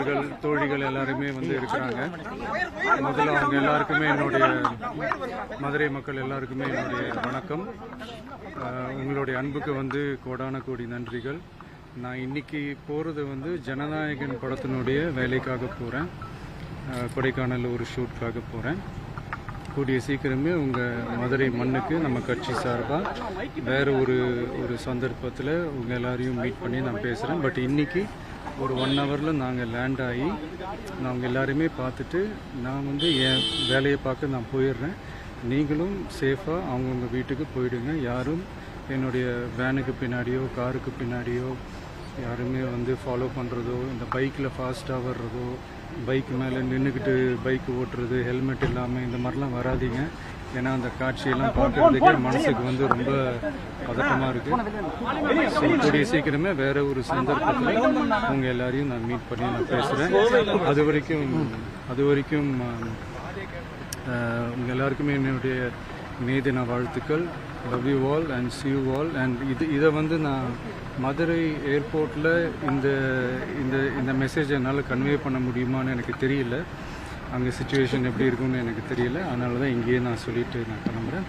தோழர்கள் தோழிகள் எல்லாருமே வந்து இருக்கிறாங்க. முதல்ல அவங்க எல்லாருக்குமே என்னுடைய மதுரை மக்கள் எல்லாருக்குமே என்னுடைய வணக்கம். உங்களுடைய அன்புக்கு வந்து கோடான கோடி நன்றிகள். நான் இன்னைக்கு போகிறது வந்து ஜனநாயகன் படத்தினுடைய வேலைக்காக போகிறேன். கொடைக்கானல் ஒரு ஷூட்காக போகிறேன். கூடிய சீக்கிரமே உங்கள் மதுரை மண்ணுக்கு நம்ம கட்சி சார்பாக வேறு ஒரு சந்தர்ப்பத்தில் உங்கள் எல்லாரையும் மீட் பண்ணி நான் பேசுகிறேன். பட் இன்றைக்கி ஒரு 1 ஹவரில் நாங்கள் லேண்ட் ஆகி நாங்கள் எல்லாருமே பார்த்துட்டு நான் வந்து என் வேலையை பார்க்க நான் போயிடுறேன். நீங்களும் சேஃபாக அவங்கவுங்க வீட்டுக்கு போயிடுங்க. யாரும் என்னுடைய வேனுக்கு பின்னாடியோ காருக்கு பின்னாடியோ யாருமே வந்து ஃபாலோ பண்ணுறதோ, இந்த பைக்கில் ஃபாஸ்ட்டாக வர்றதோ, பைக் மேலே நின்றுக்கிட்டு பைக் ஓட்டுறது, ஹெல்மெட் இல்லாமல் இந்த மாதிரிலாம் வராதிங்க. ஏன்னா அந்த காட்சியெல்லாம் பார்க்குறதுக்கே மனசுக்கு வந்து ரொம்ப பதட்டமாக இருக்குது. ஸோ கூடிய சீக்கிரமே வேறு ஒரு சந்தர்ப்பத்தில் உங்கள் எல்லாரையும் நான் மீட் பண்ணி நான் பேசுகிறேன். அது வரைக்கும் உங்கள் எல்லாருக்குமே என்னுடைய மே தின வாழ்த்துக்கள். Love you all and see you all. And இதை வந்து நான் மதுரை ஏர்போர்ட்டில் இந்த மெசேஜை என்னால் கன்வே பண்ண முடியுமான்னு எனக்கு தெரியல. அங்கே சிச்சுவேஷன் எப்படி இருக்குன்னு எனக்கு தெரியல. அதனால தான் இங்கேயே நான் சொல்லிவிட்டு நான் கிளம்புறேன்.